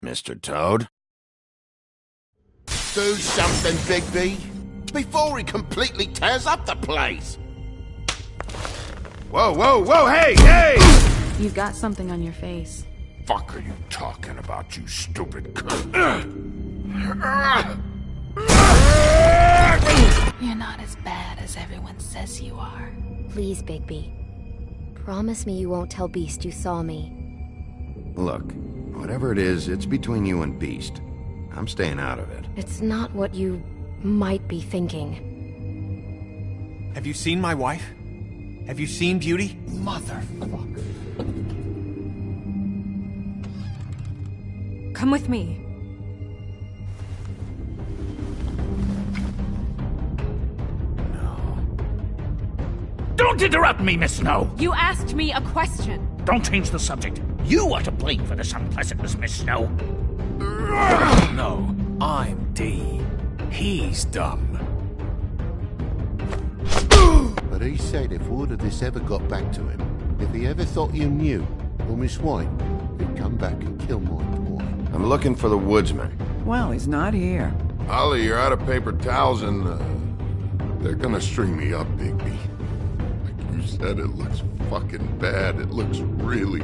Mr. Toad? Do something, Bigby, before he completely tears up the place! Whoa, whoa, whoa, hey, hey! You've got something on your face. Fuck are you talking about, you stupid cunt? You're not as bad as everyone says you are. Please, Bigby. Promise me you won't tell Beast you saw me. Look, whatever it is, it's between you and Beast. I'm staying out of it. It's not what you might be thinking. Have you seen my wife? Have you seen Beauty? Motherfucker. Come with me. Don't interrupt me, Miss Snow! You asked me a question. Don't change the subject. You are to blame for this unpleasantness, Miss Snow. No, I'm D. He's dumb. But he said if word of this ever got back to him, if he ever thought you knew, or Miss White, he'd come back and kill my boy. I'm looking for the woodsman. Well, he's not here. Ollie, you're out of paper towels and, they're gonna string me up, Bigby. Like you said, it looks fucking bad. It looks really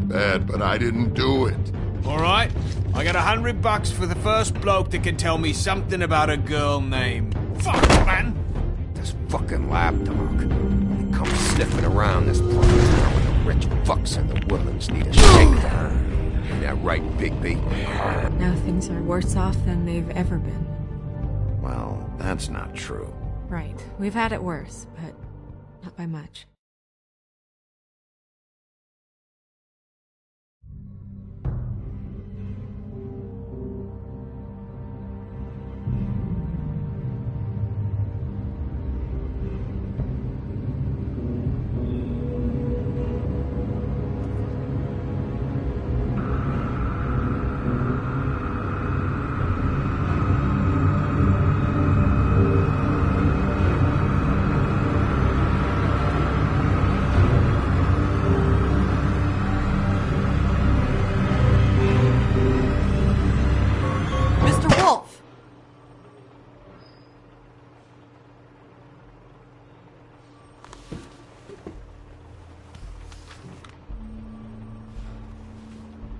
bad, but I didn't do it. Alright, I got $100 for the first bloke that can tell me something about a girl named... Fuck, man! This fucking lapdog. He comes sniffing around this place now with the rich fucks in the woodlands need a shakedown. Ain't that right, Bigby? Now things are worse off than they've ever been. Well, that's not true. Right. We've had it worse, but not by much.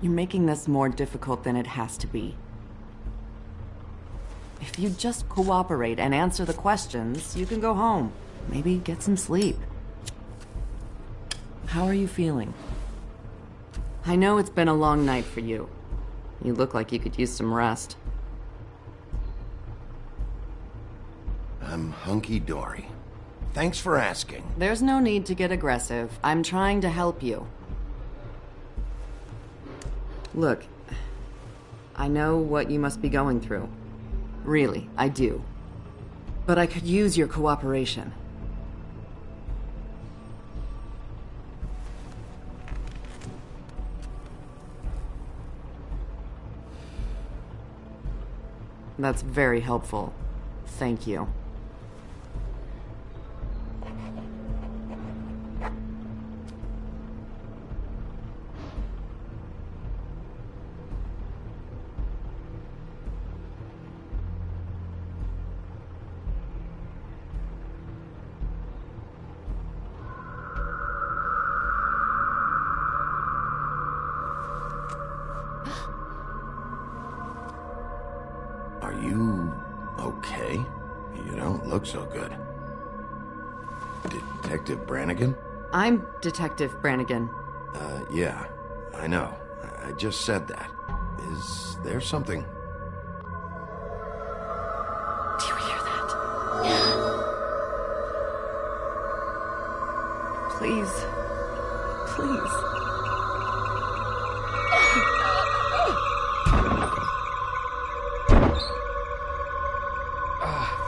You're making this more difficult than it has to be. If you just cooperate and answer the questions, you can go home. Maybe get some sleep. How are you feeling? I know it's been a long night for you. You look like you could use some rest. I'm hunky-dory. Thanks for asking. There's no need to get aggressive. I'm trying to help you. Look, I know what you must be going through. Really, I do. But I could use your cooperation. That's very helpful. Thank you. Are you okay? You don't look so good. Detective Brannigan? I'm Detective Brannigan. Yeah, I know. I just said that. Is there something? Do you hear that? Please. Please.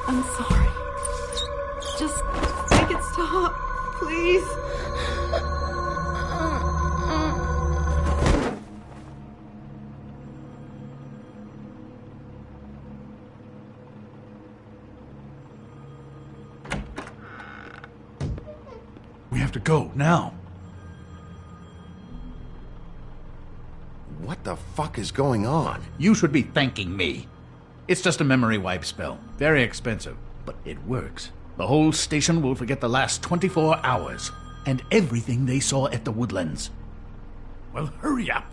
I'm sorry. Just make it stop, please. We have to go, now. What the fuck is going on? You should be thanking me. It's just a memory wipe spell. Very expensive, but it works. The whole station will forget the last 24 hours and everything they saw at the Woodlands. Well, hurry up.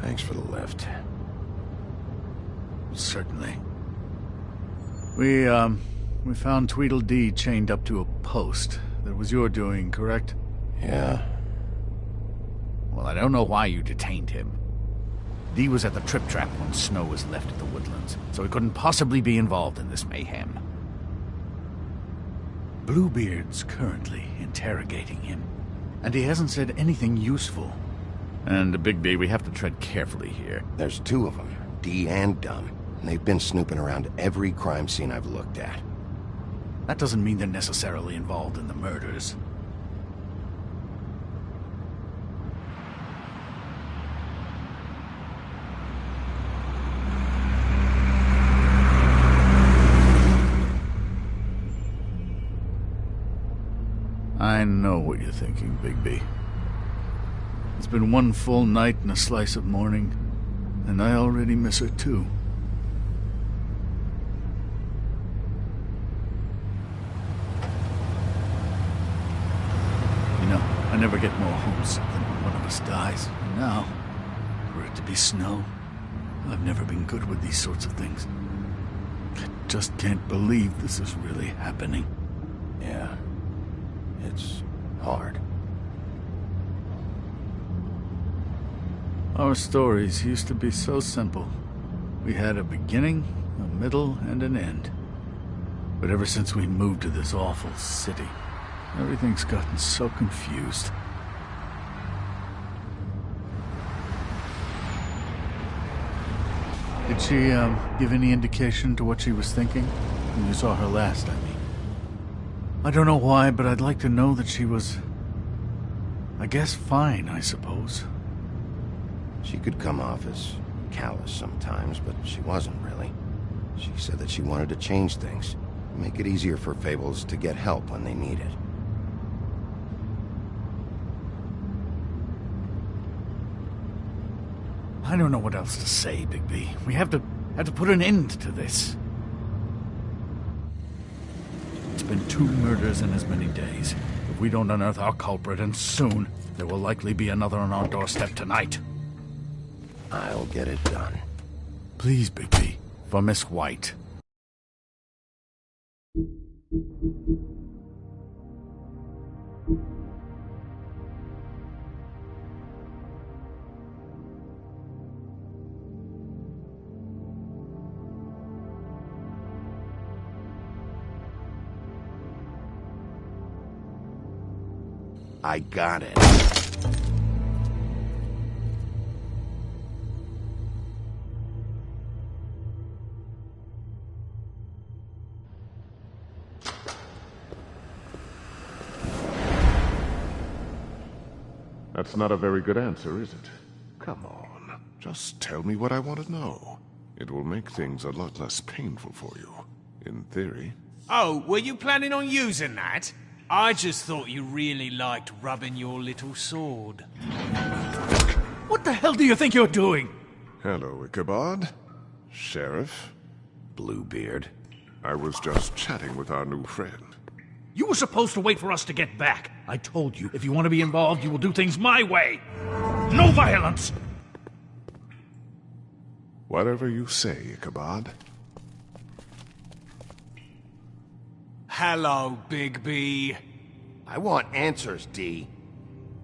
Thanks for the lift. Certainly. We found Tweedledee chained up to a post. That was your doing, correct? Yeah. Well, I don't know why you detained him. Dee was at the Trip Trap when Snow was left at the Woodlands, so he couldn't possibly be involved in this mayhem. Bluebeard's currently interrogating him, and he hasn't said anything useful. And Bigby, we have to tread carefully here. There's two of them, Dee and Dunn. And they've been snooping around every crime scene I've looked at. That doesn't mean they're necessarily involved in the murders. I know what you're thinking, Bigby. It's been one full night and a slice of morning, and I already miss her too. You know, I never get more homesick than when one of us dies. And now, for it to be Snow, I've never been good with these sorts of things. I just can't believe this is really happening. Yeah. It's hard. Our stories used to be so simple. We had a beginning, a middle, and an end. But ever since we moved to this awful city, everything's gotten so confused. Did she, give any indication to what she was thinking? When you saw her last, I mean. I don't know why, but I'd like to know that she was... I guess fine, I suppose. She could come off as callous sometimes, but she wasn't really. She said that she wanted to change things, make it easier for Fables to get help when they need it. I don't know what else to say, Bigby. We have to put an end to this. It's been 2 murders in as many days. If we don't unearth our culprit, and soon, there will likely be another on our doorstep tonight. I'll get it done. Please, Bigby, for Miss White. I got it. That's not a very good answer, is it? Come on. Just tell me what I want to know. It will make things a lot less painful for you. In theory. Oh, were you planning on using that? I just thought you really liked rubbing your little sword. What the hell do you think you're doing? Hello, Ichabod. Sheriff. Bluebeard. I was just chatting with our new friend. You were supposed to wait for us to get back. I told you, if you want to be involved, you will do things my way. No violence! Whatever you say, Ichabod. Hello, Bigby. I want answers, D.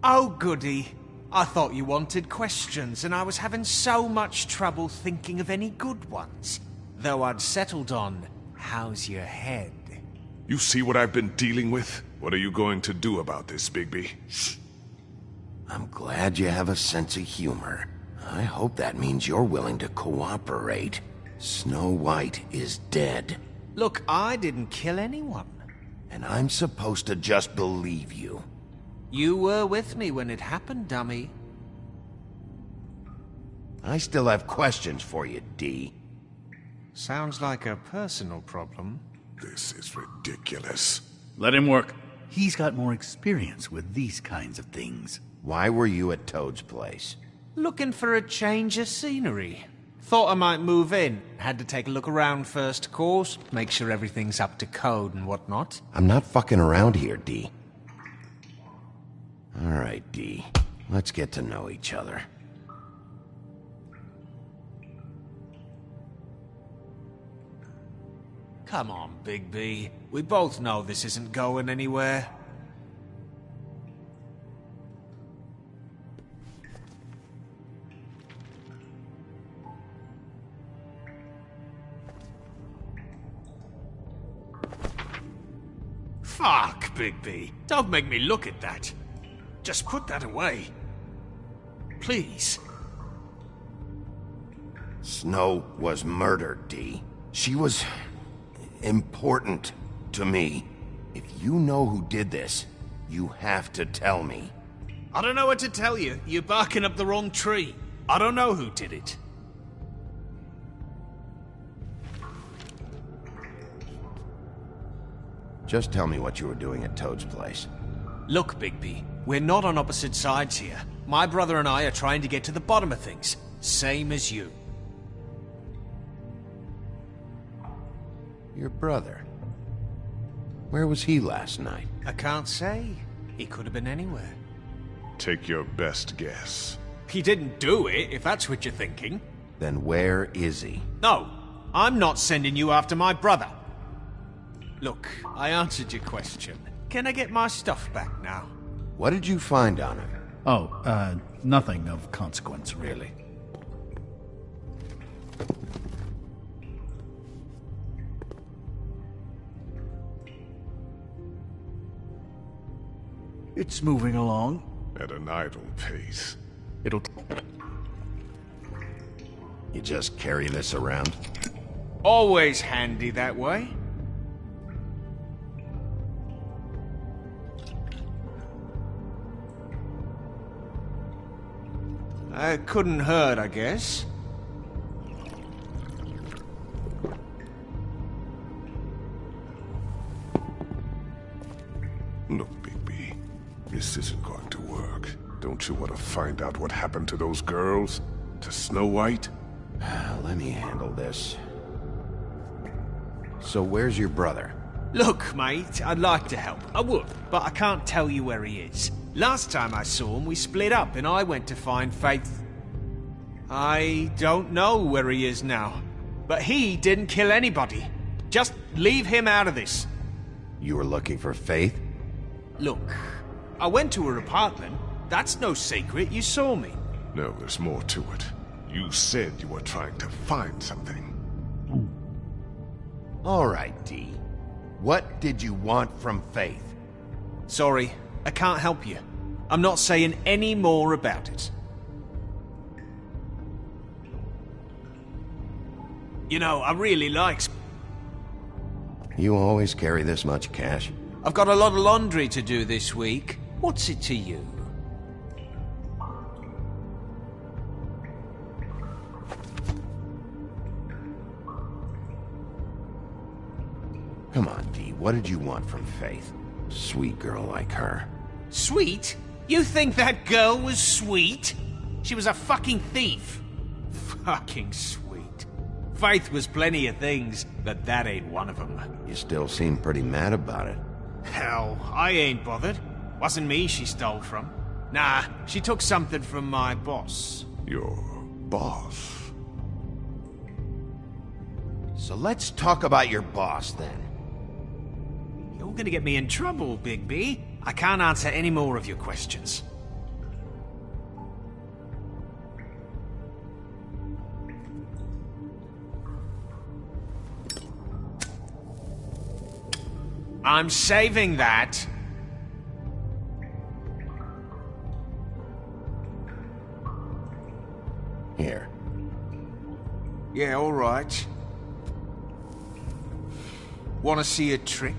Oh, goody. I thought you wanted questions, and I was having so much trouble thinking of any good ones. Though I'd settled on, how's your head? You see what I've been dealing with? What are you going to do about this, Bigby? Shh. I'm glad you have a sense of humor. I hope that means you're willing to cooperate. Snow White is dead. Look, I didn't kill anyone. And I'm supposed to just believe you. You were with me when it happened, dummy. I still have questions for you, D. Sounds like a personal problem. This is ridiculous. Let him work. He's got more experience with these kinds of things. Why were you at Toad's place? Looking for a change of scenery. Thought I might move in. Had to take a look around first, of course. Make sure everything's up to code and whatnot. I'm not fucking around here, D. Alright, D. Let's get to know each other. Come on, Bigby. We both know this isn't going anywhere. Fuck, Bigby. Don't make me look at that. Just put that away. Please. Snow was murdered, D. She was important to me. If you know who did this, you have to tell me. I don't know what to tell you. You're barking up the wrong tree. I don't know who did it. Just tell me what you were doing at Toad's place. Look, Bigby, we're not on opposite sides here. My brother and I are trying to get to the bottom of things. Same as you. Your brother? Where was he last night? I can't say. He could have been anywhere. Take your best guess. He didn't do it, if that's what you're thinking. Then where is he? No, I'm not sending you after my brother. Look, I answered your question. Can I get my stuff back now? What did you find on him? Oh, nothing of consequence, really. It's moving along. At an idle pace. It'll... You just carry this around? Always handy that way. Couldn't hurt, I guess. Look, Bigby, this isn't going to work. Don't you want to find out what happened to those girls? To Snow White? Let me handle this. So where's your brother? Look, mate, I'd like to help. I would, but I can't tell you where he is. Last time I saw him, we split up and I went to find Faith. I don't know where he is now, but he didn't kill anybody. Just leave him out of this. You were looking for Faith? Look, I went to her apartment. That's no secret, you saw me. No, there's more to it. You said you were trying to find something. All right, D. What did you want from Faith? Sorry, I can't help you. I'm not saying any more about it. You know, I really like... You always carry this much cash? I've got a lot of laundry to do this week. What's it to you? Come on, D. What did you want from Faith? Sweet girl like her. Sweet? You think that girl was sweet? She was a fucking thief. Fucking sweet. Faith was plenty of things, but that ain't one of them. You still seem pretty mad about it. Hell, I ain't bothered. Wasn't me she stole from. Nah, she took something from my boss. Your boss? So let's talk about your boss, then. You're gonna get me in trouble, Bigby. I can't answer any more of your questions. I'm saving that. Here. Yeah, all right. Want to see a trick?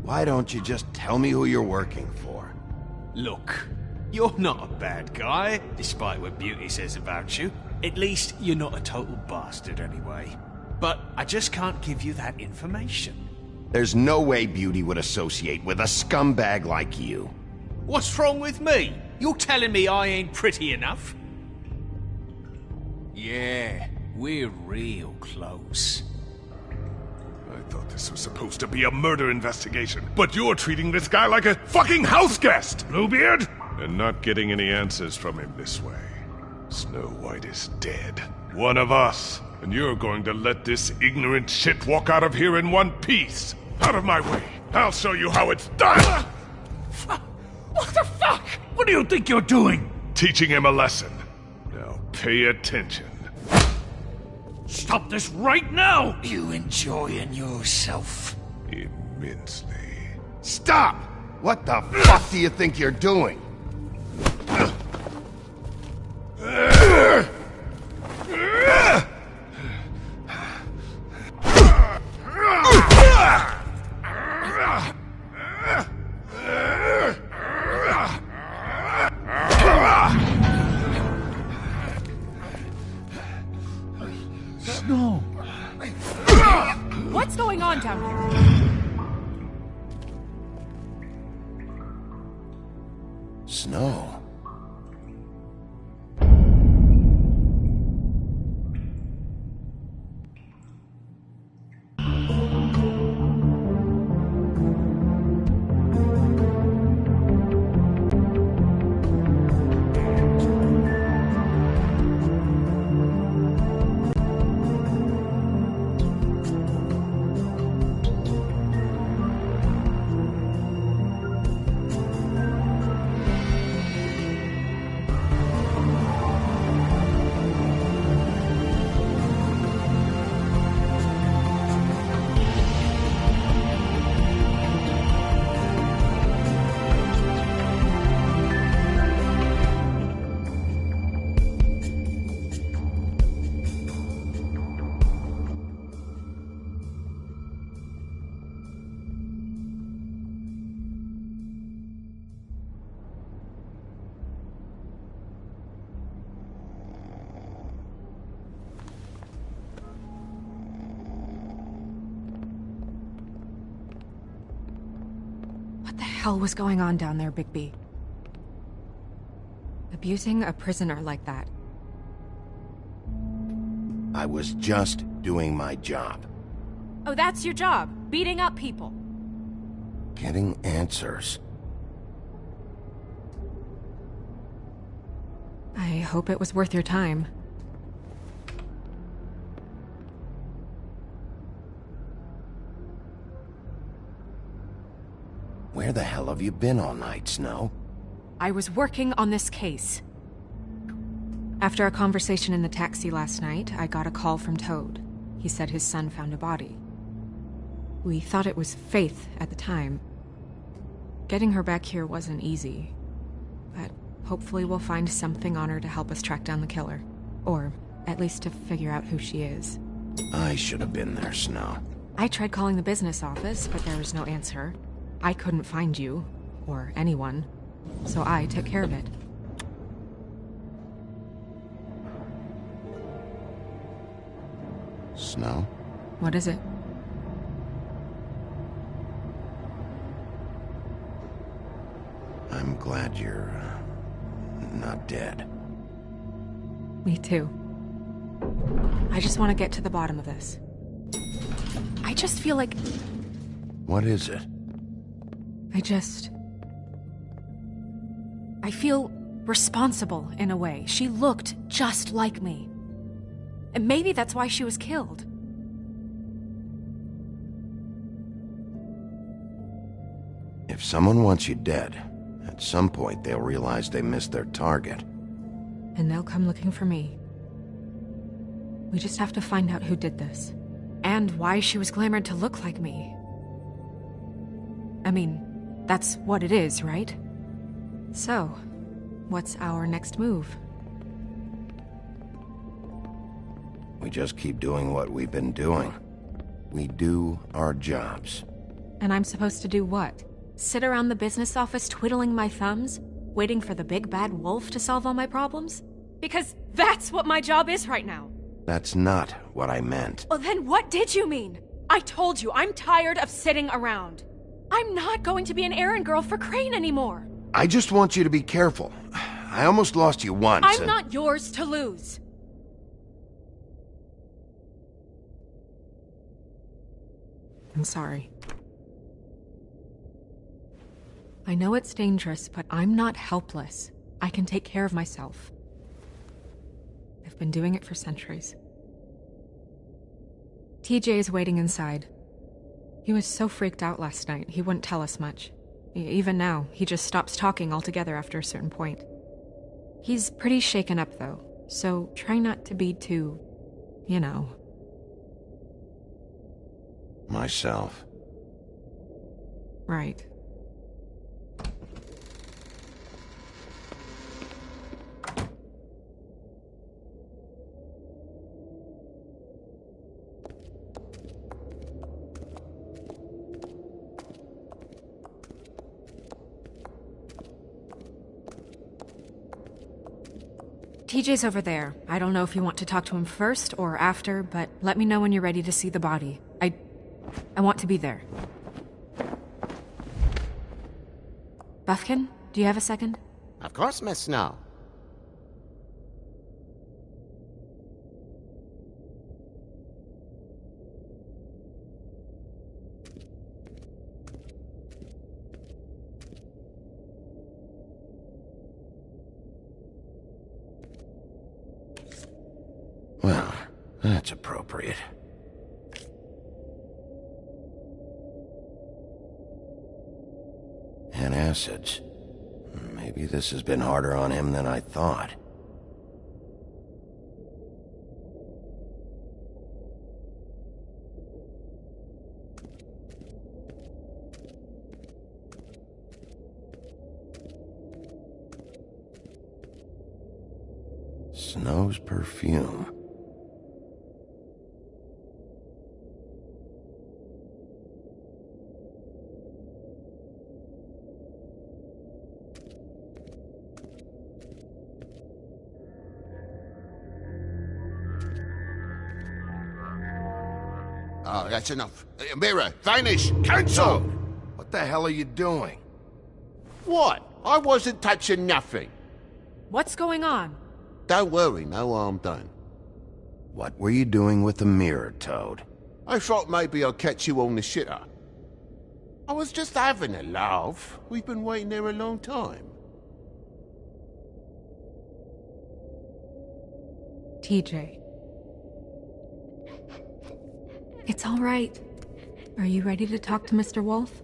Why don't you just tell me who you're working for? Look, you're not a bad guy, despite what Beauty says about you. At least you're not a total bastard anyway. But I just can't give you that information. There's no way Beauty would associate with a scumbag like you. What's wrong with me? You're telling me I ain't pretty enough? Yeah, we're real close. I thought this was supposed to be a murder investigation, but you're treating this guy like a fucking house guest, Bluebeard! And not getting any answers from him this way. Snow White is dead. One of us. And you're going to let this ignorant shit walk out of here in one piece. Out of my way. I'll show you how it's done! What the fuck? What do you think you're doing? Teaching him a lesson. Now pay attention. Stop this right now! You enjoying yourself? Immensely. Stop! What the fuck do you think you're doing? No. What's going on down here? Snow. hell was going on down there, Bigby? Abusing a prisoner like that. I was just doing my job. Oh, that's your job? Beating up people? Getting answers. I hope it was worth your time. Where the hell have you been all night, Snow? I was working on this case. After a conversation in the taxi last night, I got a call from Toad. He said his son found a body. We thought it was Faith at the time. Getting her back here wasn't easy, but hopefully we'll find something on her to help us track down the killer. Or at least to figure out who she is. I should have been there, Snow. I tried calling the business office, but there was no answer. I couldn't find you, or anyone, so I took care of it. Snow? What is it? I'm glad you're, not dead. Me too. I just want to get to the bottom of this. I just feel like... What is it? I feel responsible in a way. She looked just like me. And maybe that's why she was killed. If someone wants you dead, at some point they'll realize they missed their target. And they'll come looking for me. We just have to find out who did this. And why she was glamored to look like me. I mean, that's what it is, right? So, what's our next move? We just keep doing what we've been doing. We do our jobs. And I'm supposed to do what? Sit around the business office twiddling my thumbs, waiting for the big bad wolf to solve all my problems? Because that's what my job is right now. That's not what I meant. Well, then what did you mean? I told you, I'm tired of sitting around. I'm not going to be an errand girl for Crane anymore. I just want you to be careful. I almost lost you once. I'm not yours to lose. I'm sorry. I know it's dangerous, but I'm not helpless. I can take care of myself. I've been doing it for centuries. TJ is waiting inside. He was so freaked out last night, he wouldn't tell us much. Even now, he just stops talking altogether after a certain point. He's pretty shaken up, though, so try not to be too, you know. Myself. Right. TJ's over there. I don't know if you want to talk to him first or after, but let me know when you're ready to see the body. I want to be there. Buffkin, do you have a second? Of course, Miss Snow. Well, that's appropriate. Antacids. Maybe this has been harder on him than I thought. Snow's perfume. Oh, that's enough. Mira, vanish! Cancel! What the hell are you doing? What? I wasn't touching nothing. What's going on? Don't worry, no harm done. What were you doing with the mirror, Toad? I thought maybe I'd catch you on the shitter. I was just having a laugh. We've been waiting there a long time. TJ. It's all right. Are you ready to talk to Mr. Wolf?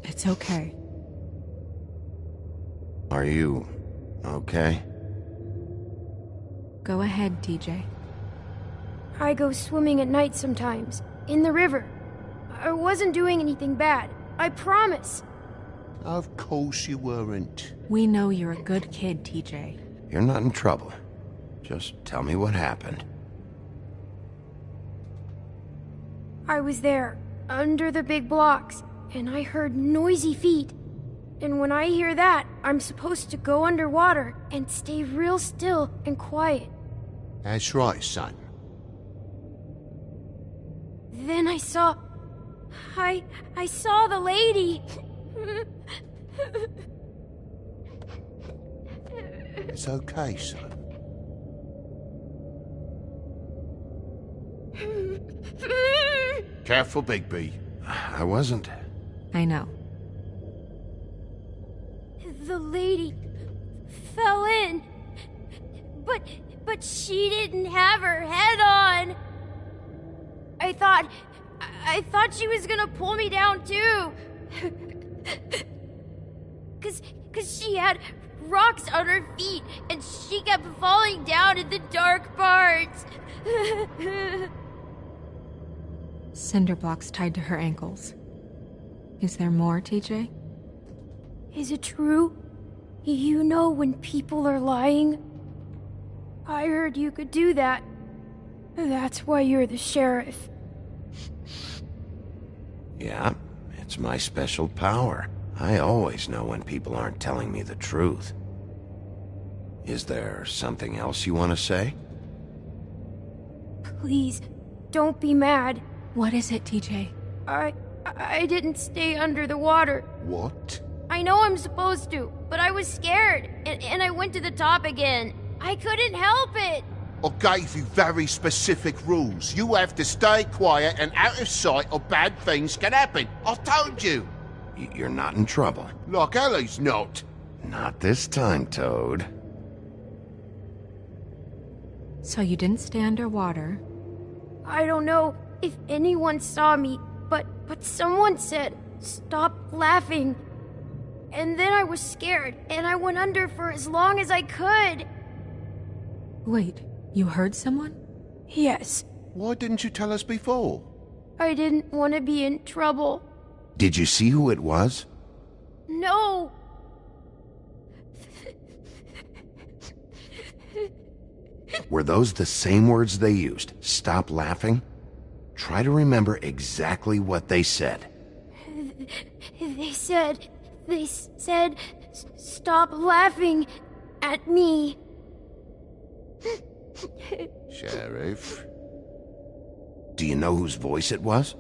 It's okay. Are you okay? Go ahead, TJ. I go swimming at night sometimes, in the river. I wasn't doing anything bad, I promise. Of course you weren't. We know you're a good kid, TJ. You're not in trouble. Just tell me what happened. I was there, under the big blocks, and I heard noisy feet. And when I hear that, I'm supposed to go underwater and stay real still and quiet. That's right, son. Then I saw the lady. It's okay, son. Careful, Bigby. I wasn't. I know. The lady fell in. But she didn't have her head on. I thought she was gonna pull me down too. Cause she had rocks on her feet and she kept falling down in the dark parts. Cinder blocks tied to her ankles. Is there more, TJ? Is it true? You know when people are lying? I heard you could do that. That's why you're the sheriff. Yeah, it's my special power. I always know when people aren't telling me the truth. Is there something else you want to say? Please, don't be mad. What is it, TJ? I didn't stay under the water. What? I know I'm supposed to, but I was scared, and I went to the top again. I couldn't help it. I gave you very specific rules. You have to stay quiet and out of sight or bad things can happen. I told you. You're not in trouble. Like Ellie's not. Not this time, Toad. So you didn't stay underwater? I don't know if anyone saw me, but someone said, "Stop laughing." And then I was scared, and I went under for as long as I could. Wait, you heard someone? Yes. Why didn't you tell us before? I didn't want to be in trouble. Did you see who it was? No. Were those the same words they used? Stop laughing? Try to remember exactly what they said. They said, "Stop laughing at me." Sheriff? Do you know whose voice it was?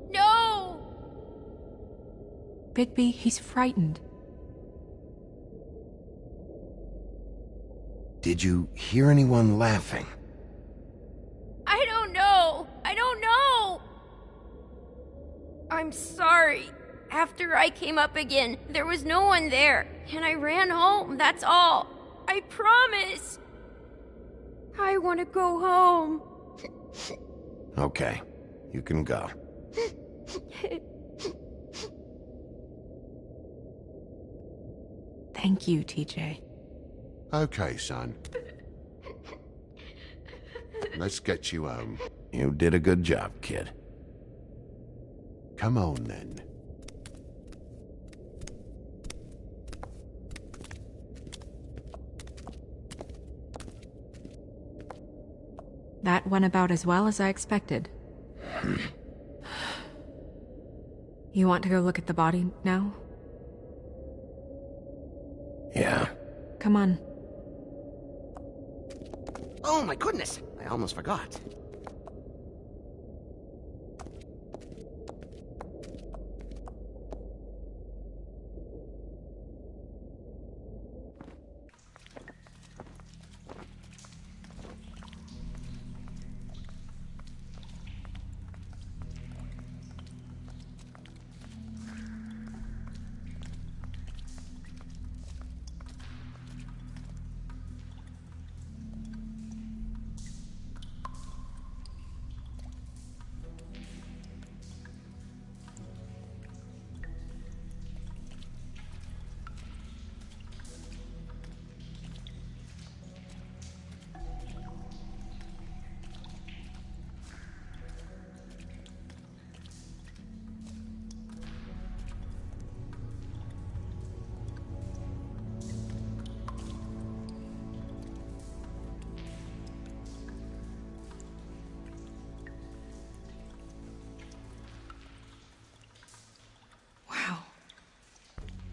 No! Bigby, he's frightened. Did you hear anyone laughing? I don't know. I'm sorry. After I came up again, there was no one there, and I ran home, that's all. I promise. I want to go home. Okay, you can go. Thank you, TJ. Okay, son. Let's get you home. You did a good job, kid. Come on, then. That went about as well as I expected. You want to go look at the body now? Yeah. Come on. Oh my goodness, I almost forgot.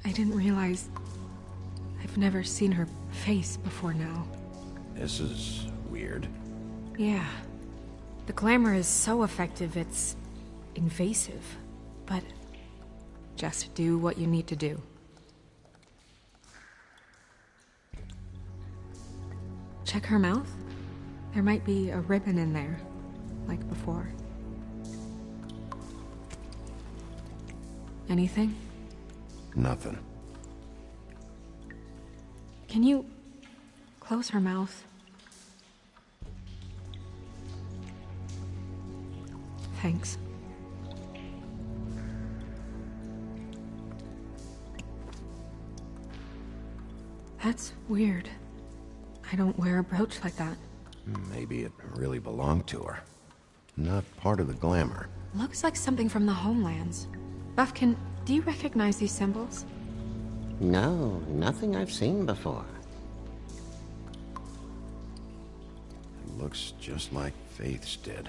I didn't realize... I've never seen her face before now. This is weird. Yeah. The glamour is so effective, it's invasive. But just do what you need to do. Check her mouth. There might be a ribbon in there, like before. Anything? Nothing. Can you close her mouth? Thanks. That's weird. I don't wear a brooch like that. Maybe it really belonged to her. Not part of the glamour. Looks like something from the homelands. Buffkin, do you recognize these symbols? No, nothing I've seen before. It looks just like Faith's did.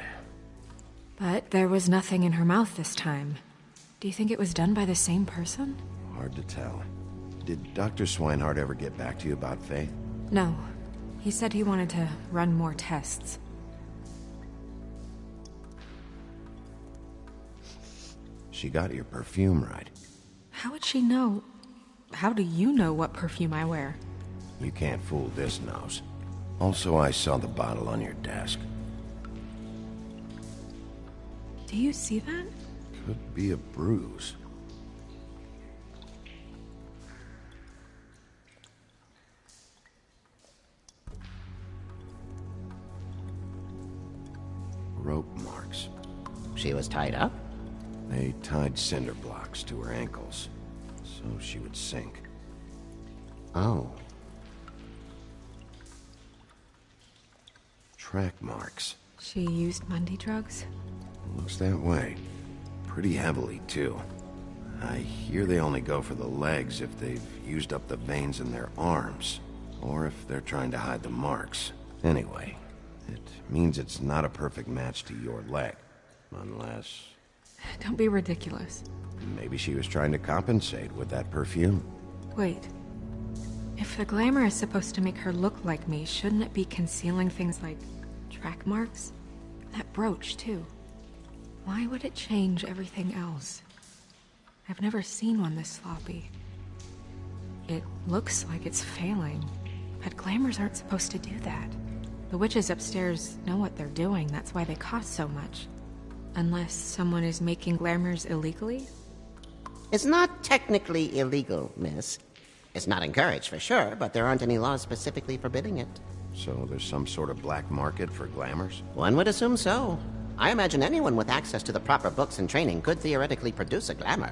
But there was nothing in her mouth this time. Do you think it was done by the same person? Hard to tell. Did Dr. Swinehart ever get back to you about Faith? No. He said he wanted to run more tests. She got your perfume right. How would she know? How do you know what perfume I wear? You can't fool this nose. Also, I saw the bottle on your desk. Do you see that? Could be a bruise. Rope marks. She was tied up? They tied cinder blocks to her ankles, so she would sink. Oh. Track marks. She used Mundy drugs? Looks that way. Pretty heavily, too. I hear they only go for the legs if they've used up the veins in their arms, or if they're trying to hide the marks. Anyway, it means it's not a perfect match to your leg, unless... Don't be ridiculous. Maybe she was trying to compensate with that perfume. Wait. If the glamour is supposed to make her look like me, shouldn't it be concealing things like track marks? That brooch, too. Why would it change everything else? I've never seen one this sloppy. It looks like it's failing, but glamours aren't supposed to do that. The witches upstairs know what they're doing, that's why they cost so much. Unless someone is making glamours illegally? It's not technically illegal, miss. It's not encouraged for sure, but there aren't any laws specifically forbidding it. So there's some sort of black market for glamours? One would assume so. I imagine anyone with access to the proper books and training could theoretically produce a glamour.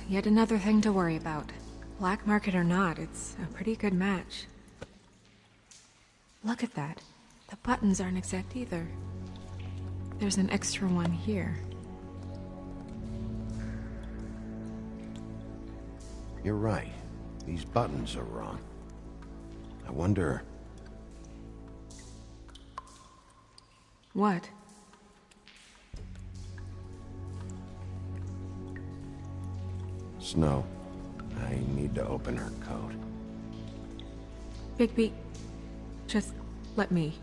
Yet another thing to worry about. Black market or not, it's a pretty good match. Look at that. The buttons aren't exact either. There's an extra one here. You're right. These buttons are wrong. I wonder... What? Snow, I need to open her coat. Bigby, just let me.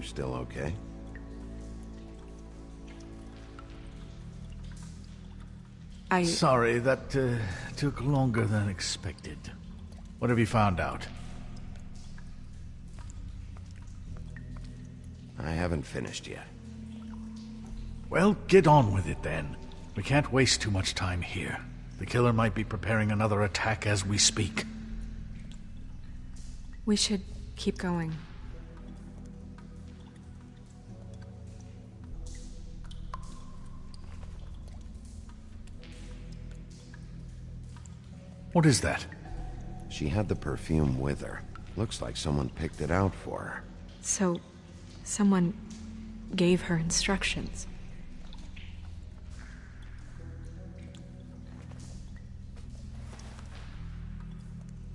still okay? Sorry, that took longer than expected. What have you found out? I haven't finished yet. Well, get on with it then. We can't waste too much time here. The killer might be preparing another attack as we speak. We should keep going. What is that? She had the perfume with her. Looks like someone picked it out for her. So, someone gave her instructions.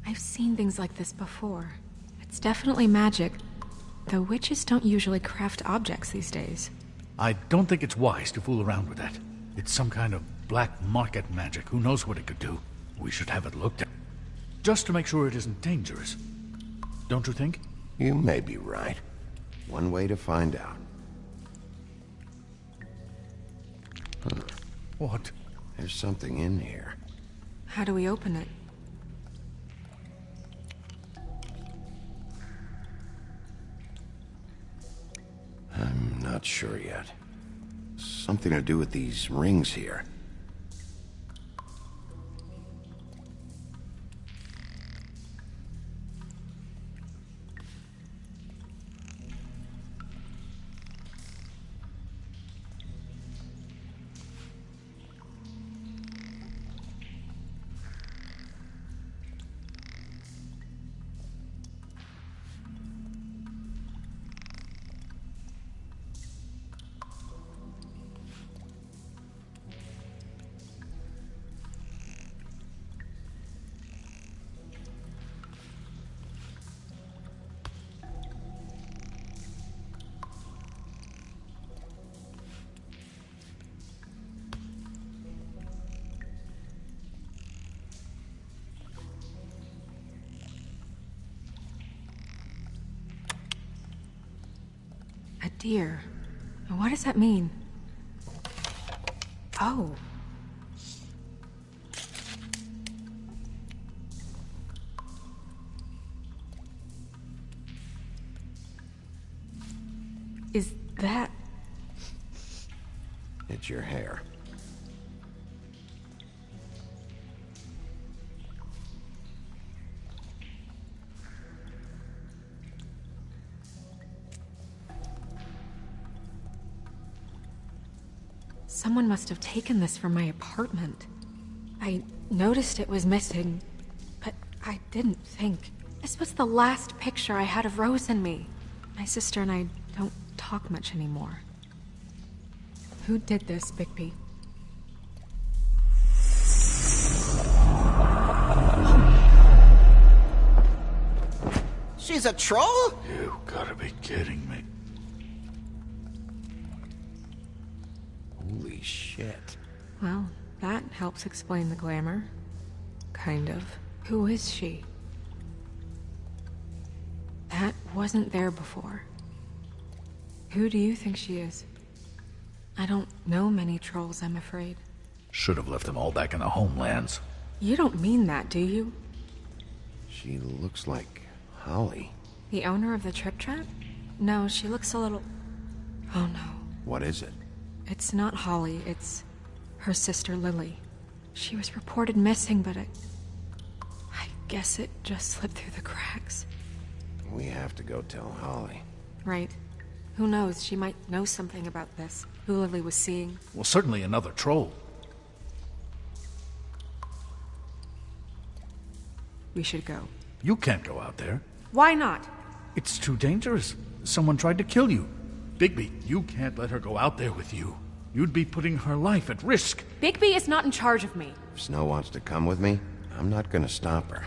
I've seen things like this before. It's definitely magic, though witches don't usually craft objects these days. I don't think it's wise to fool around with that. It's some kind of black market magic. Who knows what it could do? We should have it looked at. Just to make sure it isn't dangerous. Don't you think? You may be right. One way to find out. Huh. What? There's something in here. How do we open it? I'm not sure yet. Something to do with these rings here. A deer. What does that mean? Oh. Is that... It's your hair. Someone must have taken this from my apartment. I noticed it was missing, but I didn't think. This was the last picture I had of Rose and me. My sister and I don't talk much anymore. Who did this, Bigby? She's a troll? You gotta be kidding me. Holy shit. Well, that helps explain the glamour. Kind of. Who is she? That wasn't there before. Who do you think she is? I don't know many trolls, I'm afraid. Should have left them all back in the homelands. You don't mean that, do you? She looks like Holly. The owner of the Trip Trap? No, she looks a little... Oh no. What is it? It's not Holly, it's her sister Lily. She was reported missing, but I guess it just slipped through the cracks. We have to go tell Holly. Right. Who knows, she might know something about this. Who Lily was seeing. Well, certainly another troll. We should go. You can't go out there. Why not? It's too dangerous. Someone tried to kill you. Bigby, you can't let her go out there with you. You'd be putting her life at risk. Bigby is not in charge of me. If Snow wants to come with me, I'm not gonna stop her.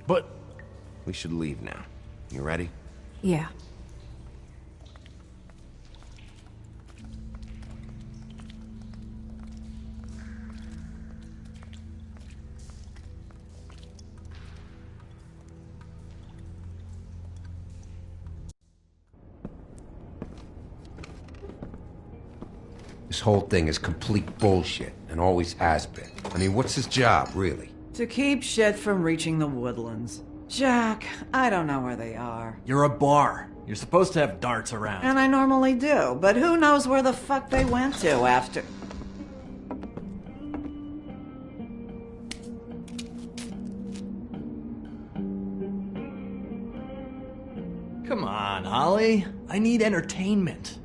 But... We should leave now. You ready? Yeah. This whole thing is complete bullshit, and always has been. I mean, what's his job, really? To keep shit from reaching the woodlands. Jack, I don't know where they are. You're a bar. You're supposed to have darts around. And I normally do, but who knows where the fuck they went to after... Come on, Holly. I need entertainment.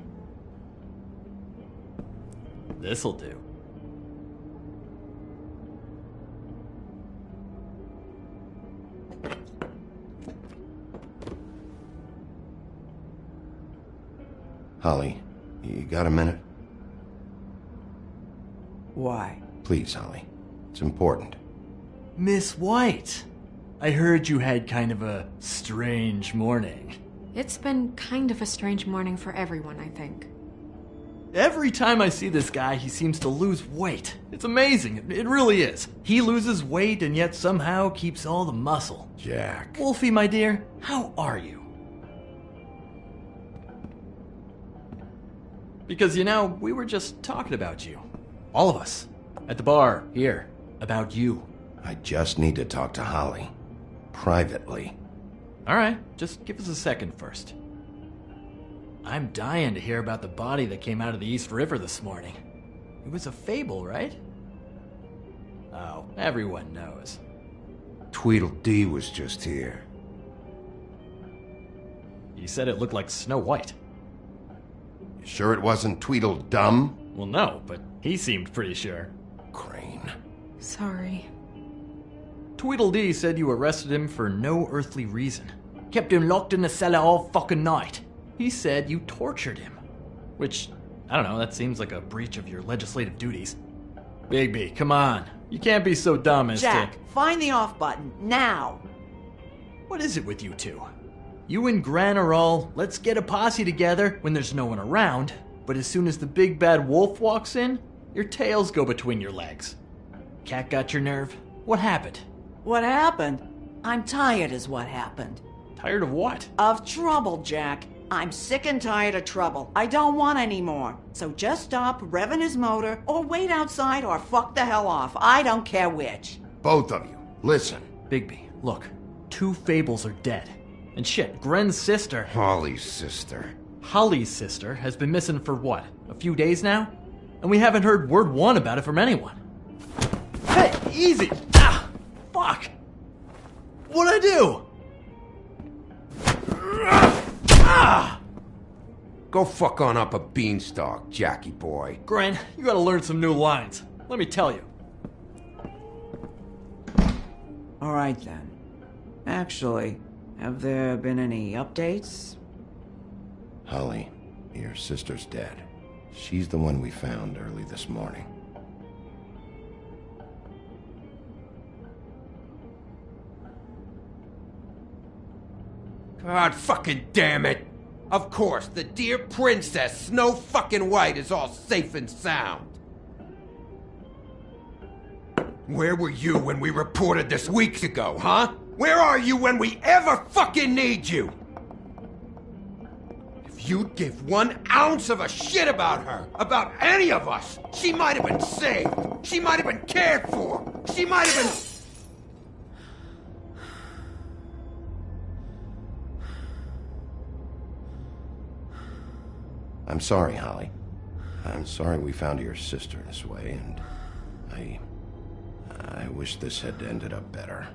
This'll do. Holly, you got a minute? Why? Please, Holly. It's important. Miss White, I heard you had kind of a strange morning. It's been kind of a strange morning for everyone, I think. Every time I see this guy, he seems to lose weight. It's amazing. It really is. He loses weight and yet somehow keeps all the muscle. Jack. Wolfie, my dear, how are you? Because, you know, we were just talking about you. All of us. At the bar, here. About you. I just need to talk to Holly. Privately. Alright, just give us a second first. I'm dying to hear about the body that came out of the East River this morning. It was a fable, right? Oh, everyone knows. Tweedledee was just here. He said it looked like Snow White. You sure it wasn't Tweedledum? Well, no, but he seemed pretty sure. Crane. Sorry. Tweedledee said you arrested him for no earthly reason. Kept him locked in the cellar all fucking night. He said you tortured him. Which, I don't know, that seems like a breach of your legislative duties. Bigby, come on. You can't be so dumb as Jack, to... find the off button, now! What is it with you two? You and Gran are all, let's get a posse together when there's no one around, but as soon as the big bad wolf walks in, your tails go between your legs. Cat got your nerve? What happened? What happened? I'm tired is what happened. Tired of what? Of trouble, Jack. I'm sick and tired of trouble. I don't want any more. So just stop revving his motor, or wait outside, or fuck the hell off. I don't care which. Both of you, listen. Bigby, look. 2 fables are dead. And shit, Gren's sister... Holly's sister. Holly's sister has been missing for what? A few days now? And we haven't heard word one about it from anyone. Hey, easy! Ah! Fuck! What'd I do? Ah! Go fuck on up a beanstalk, Jackie boy. Gren, you gotta learn some new lines. Let me tell you. All right, then. Actually, have there been any updates? Holly, your sister's dead. She's the one we found early this morning. God fucking damn it! Of course, the dear princess Snow fucking White is all safe and sound. Where were you when we reported this weeks ago, huh? Where are you when we ever fucking need you? If you'd give 1 ounce of a shit about her, about any of us, she might have been saved. She might have been cared for. She might have been... I'm sorry, Holly. I'm sorry we found your sister this way, and I wish this had ended up better.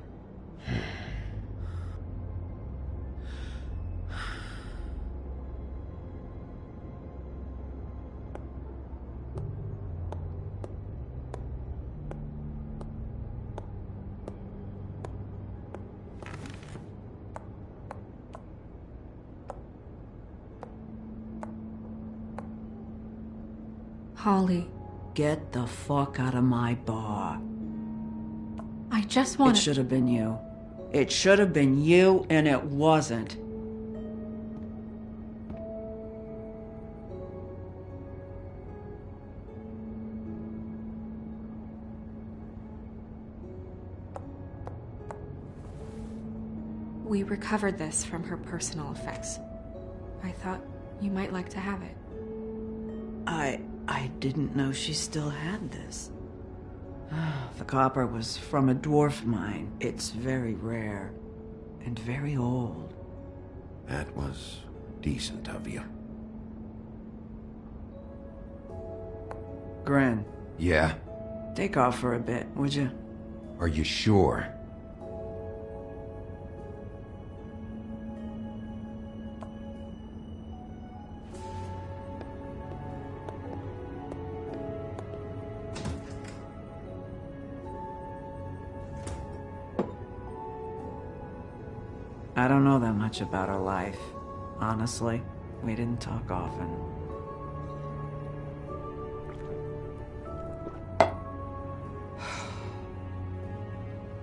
Holly. Get the fuck out of my bar. I just want It should have been you. It should have been you, and it wasn't. We recovered this from her personal effects. I thought you might like to have it. I didn't know she still had this. The copper was from a dwarf mine. It's very rare. And very old. That was decent of you. Gren, Yeah? take off for a bit, would you? Are you sure? I don't know that much about her life. Honestly, we didn't talk often.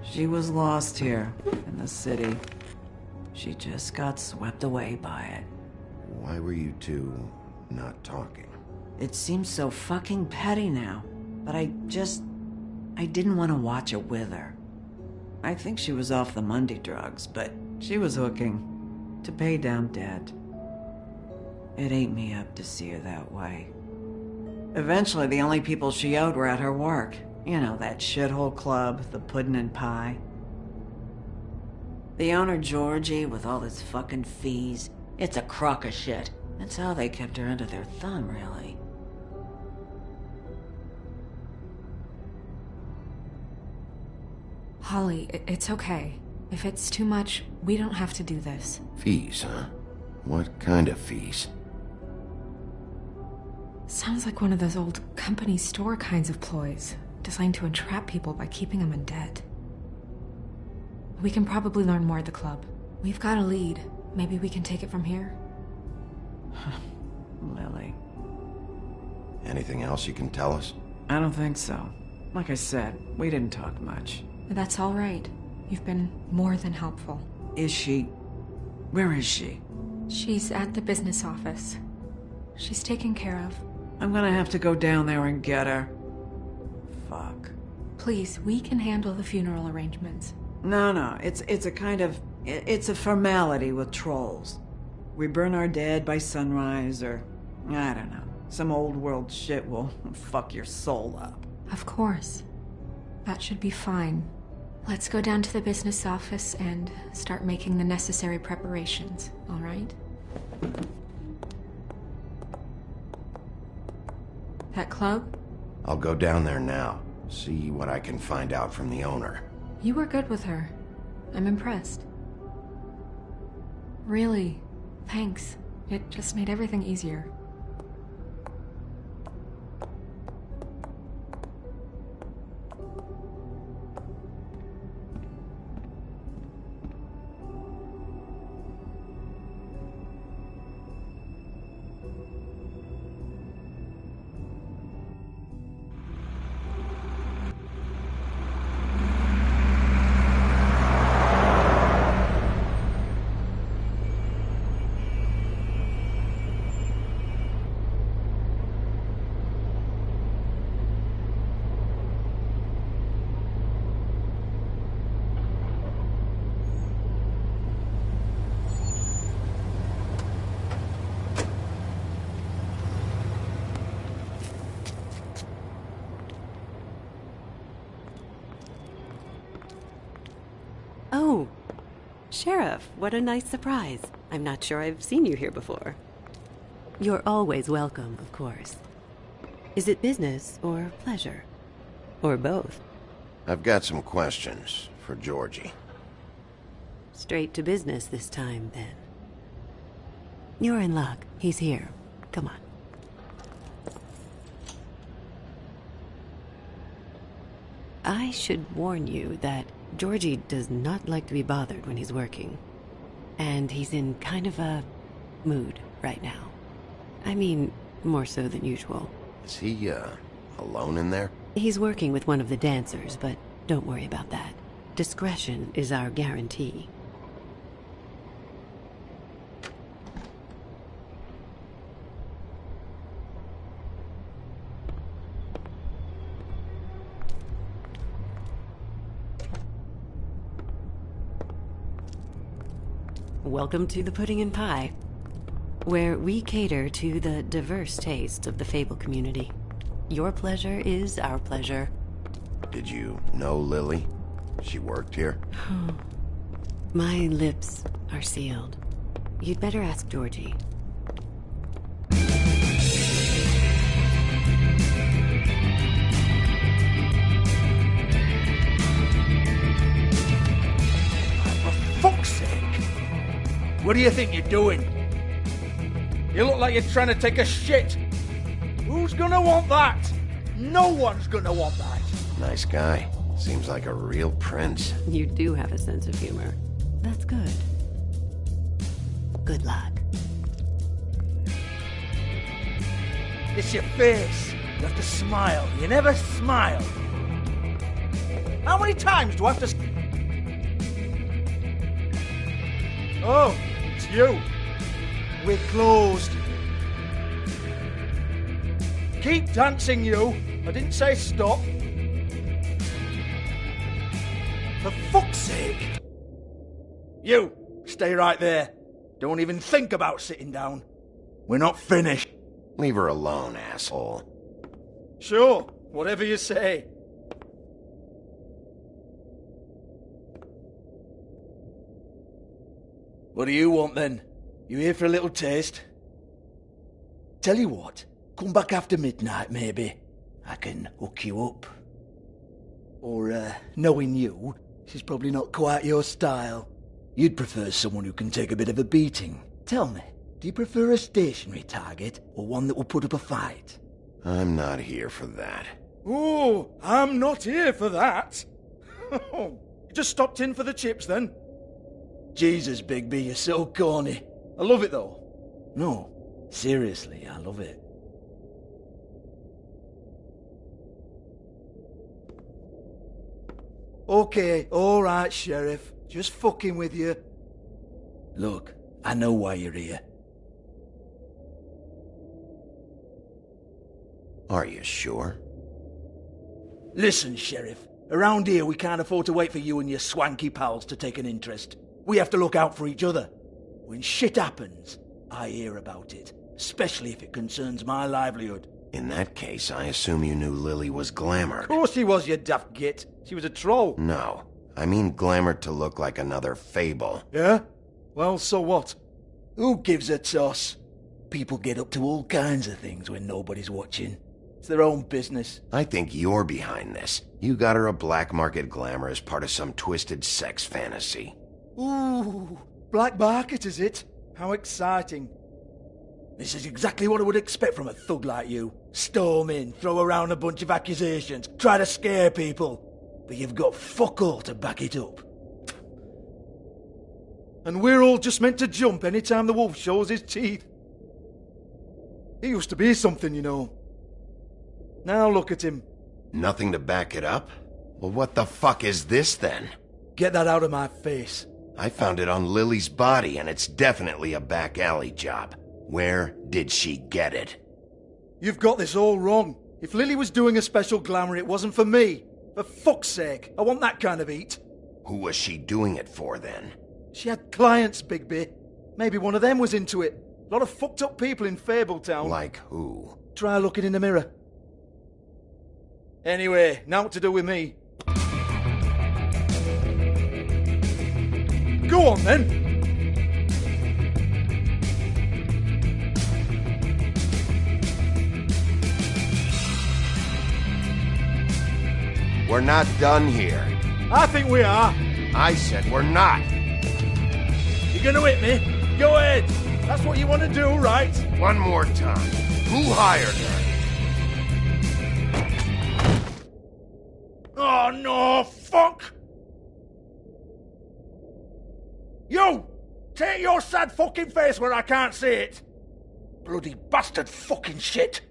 She was lost here, in the city. She just got swept away by it. Why were you two not talking? It seems so fucking petty now, but I didn't want to watch it with her. I think she was off the Monday drugs, but she was hooking to pay down debt. It ate me up to see her that way. Eventually, the only people she owed were at her work. You know, that shithole club, the Puddin' and Pie. The owner, Georgie, with all his fucking fees, it's a crock of shit. That's how they kept her under their thumb, really. Holly, it's okay. If it's too much, we don't have to do this. Fees, huh? What kind of fees? Sounds like one of those old company store kinds of ploys, designed to entrap people by keeping them in debt. We can probably learn more at the club. We've got a lead. Maybe we can take it from here? Lily. Anything else you can tell us? I don't think so. Like I said, we didn't talk much. That's all right. You've been more than helpful. Is she... Where is she? She's at the business office. She's taken care of. I'm gonna have to go down there and get her. Fuck. Please, we can handle the funeral arrangements. No, it's a kind of... It's a formality with trolls. We burn our dead by sunrise, or... I don't know. Some old world shit will fuck your soul up. Of course. That should be fine. Let's go down to the business office and start making the necessary preparations, all right? That club? I'll go down there now. See what I can find out from the owner. You were good with her. I'm impressed. Really, thanks. It just made everything easier. Oh, Sheriff, what a nice surprise. I'm not sure I've seen you here before. You're always welcome, of course. Is it business or pleasure? Or both? I've got some questions for Georgie. Straight to business this time, then. You're in luck. He's here. Come on. I should warn you that Georgie does not like to be bothered when he's working. And he's in kind of a mood right now. I mean, more so than usual. Is he, alone in there? He's working with one of the dancers, but don't worry about that. discretion is our guarantee. Welcome to the Pudding and Pie, where we cater to the diverse tastes of the Fable community. Your pleasure is our pleasure. Did you know Lily? She worked here? My lips are sealed. You'd better ask Georgie. For fuck's sake! What do you think you're doing? You look like you're trying to take a shit. Who's gonna want that? No one's gonna want that. Nice guy. Seems like a real prince. You do have a sense of humor. That's good. Good luck. It's your face. You have to smile. You never smile. How many times do I have to... Oh, it's you. We're closed. Keep dancing, you. I didn't say stop. For fuck's sake. You, stay right there. Don't even think about sitting down. We're not finished. Leave her alone, asshole. Sure, whatever you say. What do you want then? You here for a little taste? Tell you what, come back after midnight maybe. I can hook you up. Or, knowing you, she's probably not quite your style. You'd prefer someone who can take a bit of a beating. Tell me, do you prefer a stationary target or one that will put up a fight? I'm not here for that. Oh, I'm not here for that. You just stopped in for the chips then? Jesus, Bigby, you're so corny. I love it though. No, seriously, I love it. Okay, alright, Sheriff. Just fucking with you. Look, I know why you're here. Are you sure? Listen, Sheriff. Around here, we can't afford to wait for you and your swanky pals to take an interest. We have to look out for each other. When shit happens, I hear about it. Especially if it concerns my livelihood. In that case, I assume you knew Lily was glamored. Of course she was, you daft git. She was a troll. No. I mean glamored to look like another Fable. Yeah? Well, so what? Who gives a toss? People get up to all kinds of things when nobody's watching. It's their own business. I think you're behind this. You got her a black market glamour as part of some twisted sex fantasy. Ooh, black market is it? How exciting. This is exactly what I would expect from a thug like you. Storm in, throw around a bunch of accusations, try to scare people. But you've got fuck all to back it up. And we're all just meant to jump any time the wolf shows his teeth. He used to be something, you know. Now look at him. Nothing to back it up? Well, what the fuck is this then? Get that out of my face. I found it on Lily's body, and it's definitely a back alley job. Where did she get it? You've got this all wrong. If Lily was doing a special glamour, it wasn't for me. For fuck's sake, I want that kind of eat. Who was she doing it for, then? She had clients, Bigby. Maybe one of them was into it. A lot of fucked up people in Fabletown. Like who? Try looking in the mirror. Anyway, now what to do with me. Go on, then. We're not done here. I think we are. I said we're not. You're gonna hit me? Go ahead. That's what you want to do, right? One more time. Who hired her? Oh, no, fuck! You! Take your sad fucking face where I can't see it! Bloody bastard fucking shit!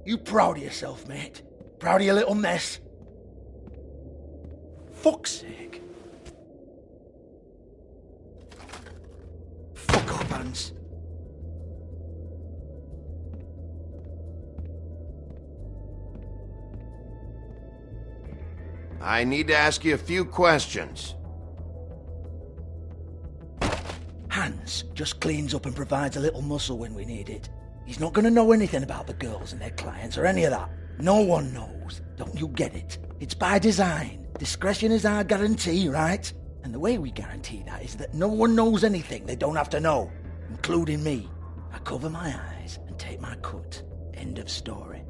You proud of yourself, mate? Proud of your little mess? fuck's sake. Fuck off, Hans. I need to ask you a few questions. Hans just cleans up and provides a little muscle when we need it. He's not gonna know anything about the girls and their clients or any of that. No one knows. Don't you get it? It's by design. Discretion is our guarantee, right? And the way we guarantee that is that no one knows anything they don't have to know, including me. I cover my eyes and take my cut. End of story.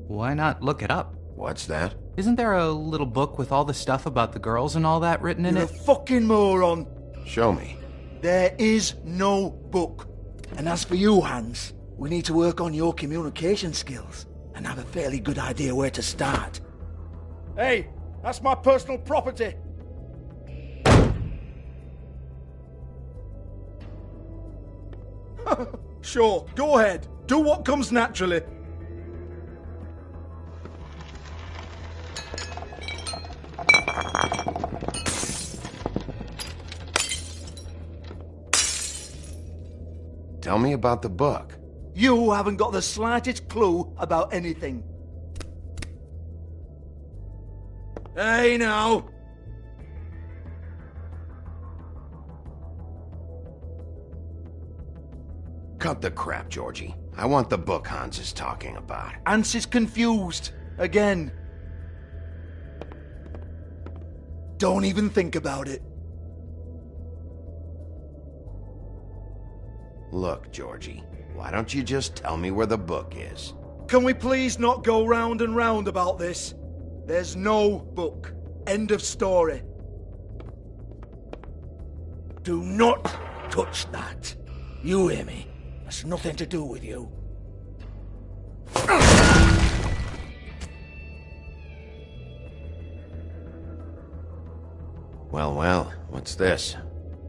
Why not look it up? What's that? Isn't there a little book with all the stuff about the girls and all that written in You're it? a fucking moron. Show me. There is no book. And as for you, Hans, we need to work on your communication skills and have a fairly good idea where to start. Hey, that's my personal property. Sure, go ahead. Do what comes naturally. Tell me about the book. You haven't got the slightest clue about anything. Hey, now. Cut the crap, Georgie. I want the book Hans is talking about. Hans is confused. Again. Don't even think about it. Look, Georgie, why don't you just tell me where the book is? Can we please not go round and round about this? There's no book. End of story. Do not touch that. You hear me? That's nothing to do with you. Well, what's this?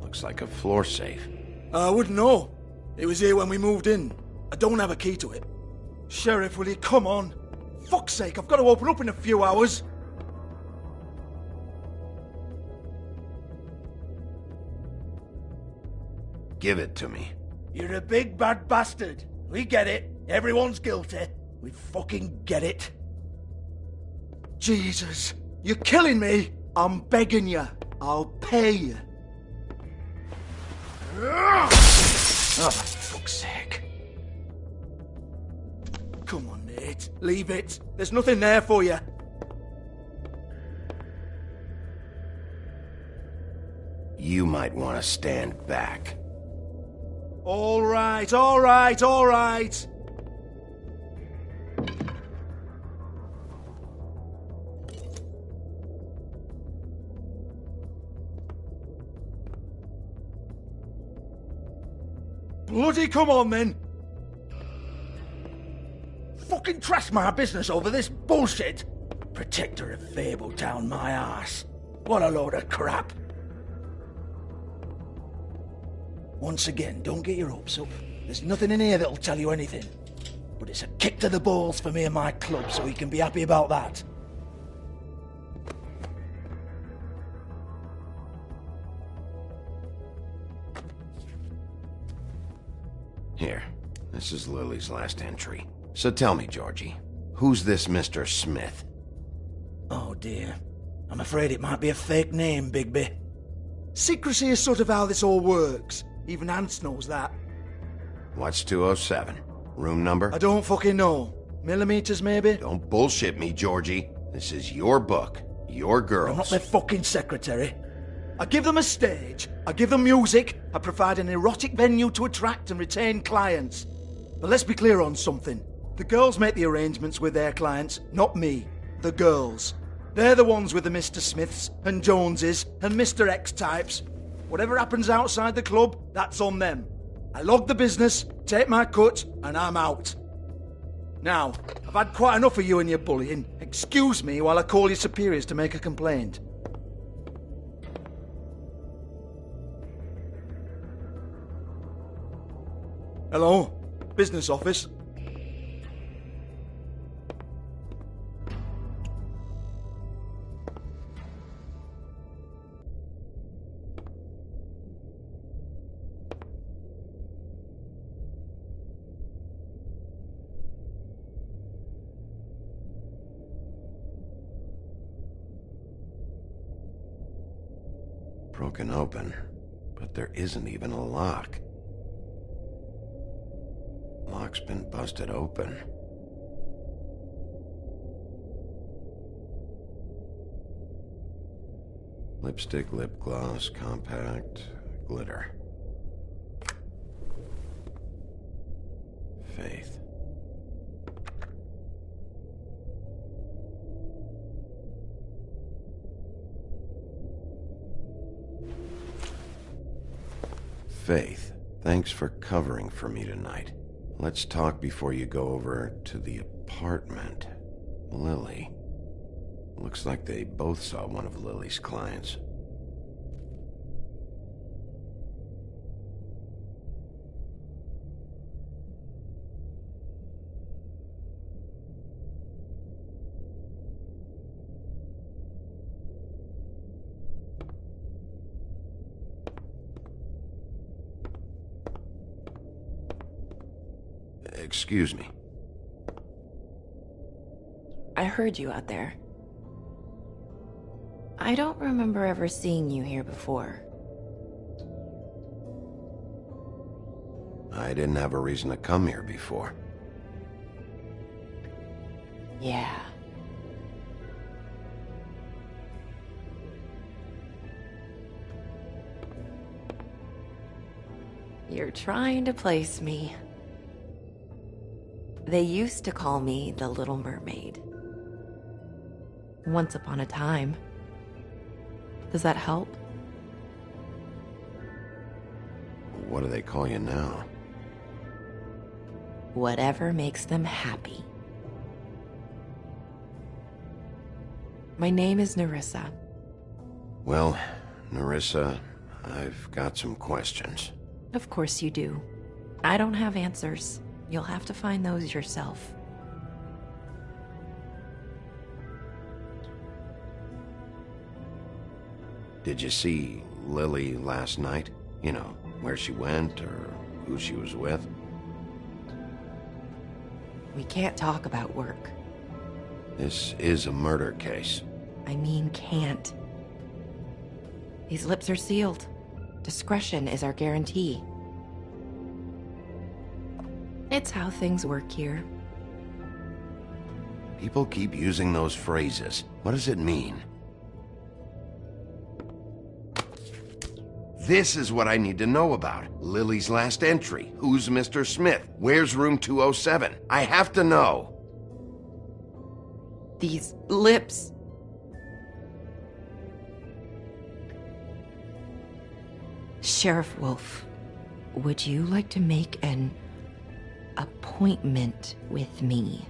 Looks like a floor safe. I wouldn't know. It was here when we moved in. I don't have a key to it. Sheriff, will you come on? Fuck's sake, I've got to open up in a few hours. Give it to me. You're a big bad bastard. We get it. Everyone's guilty. We fucking get it. Jesus, you're killing me. I'm begging you. I'll pay you. Oh, for fuck's sake. Come on, Nate. Leave it. There's nothing there for you. You might want to stand back. All right, all right, all right. Bloody come on, then. Fucking trash my business over this bullshit. Protector of Fabletown, my ass. What a load of crap. Once again, don't get your hopes up. There's nothing in here that'll tell you anything. But it's a kick to the balls for me and my club, so you can be happy about that. Here, this is Lily's last entry. So tell me, Georgie, who's this Mr. Smith? Oh dear. I'm afraid it might be a fake name, Bigby. Secrecy is sort of how this all works. Even Hans knows that. What's 207? Room number? I don't fucking know. Millimeters, maybe? Don't bullshit me, Georgie. This is your book. Your girls. I'm not their fucking secretary. I give them a stage. I give them music. I provide an erotic venue to attract and retain clients. But let's be clear on something. The girls make the arrangements with their clients, not me. The girls. They're the ones with the Mr. Smiths and Joneses and Mr. X types. Whatever happens outside the club, that's on them. I log the business, take my cut, and I'm out. Now, I've had quite enough of you and your bullying. Excuse me while I call your superiors to make a complaint. Hello? Business office? broken open, but there isn't even a lock. Lock's been busted open. Lipstick, lip gloss, compact, glitter. Faith. Faith, thanks for covering for me tonight. Let's talk before you go over to the apartment. Lily. Looks like they both saw one of Lily's clients. Excuse me. I heard you out there. I don't remember ever seeing you here before. I didn't have a reason to come here before. Yeah. You're trying to place me. They used to call me the Little Mermaid. Once upon a time. Does that help? What do they call you now? Whatever makes them happy. My name is Nerissa. Well, Nerissa, I've got some questions. Of course you do. I don't have answers. You'll have to find those yourself. Did you see Lily last night? You know, where she went or who she was with? We can't talk about work. This is a murder case. I mean can't. These lips are sealed. Discretion is our guarantee. It's how things work here. People keep using those phrases. What does it mean? This is what I need to know about. Lily's last entry. Who's Mr. Smith? Where's room 207? I have to know. These lips. Sheriff Wolf, would you like to make an appointment with me?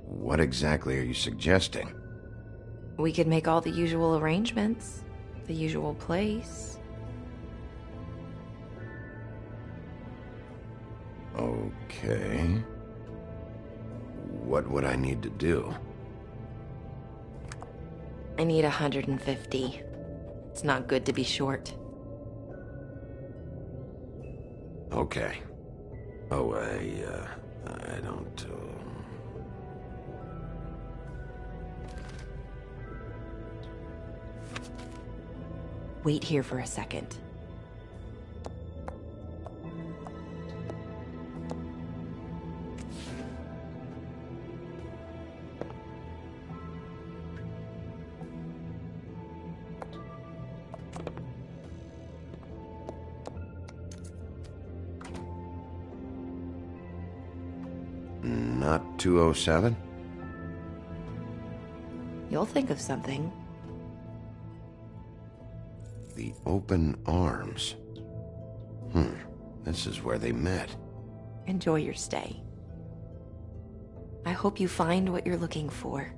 What exactly are you suggesting? We could make all the usual arrangements, the usual place. Okay. What would I need to do? I need 150. It's not good to be short. Okay. Oh, I don't, Wait here for a second. Not 207? You'll think of something. The open arms. This is where they met. Enjoy your stay. I hope you find what you're looking for.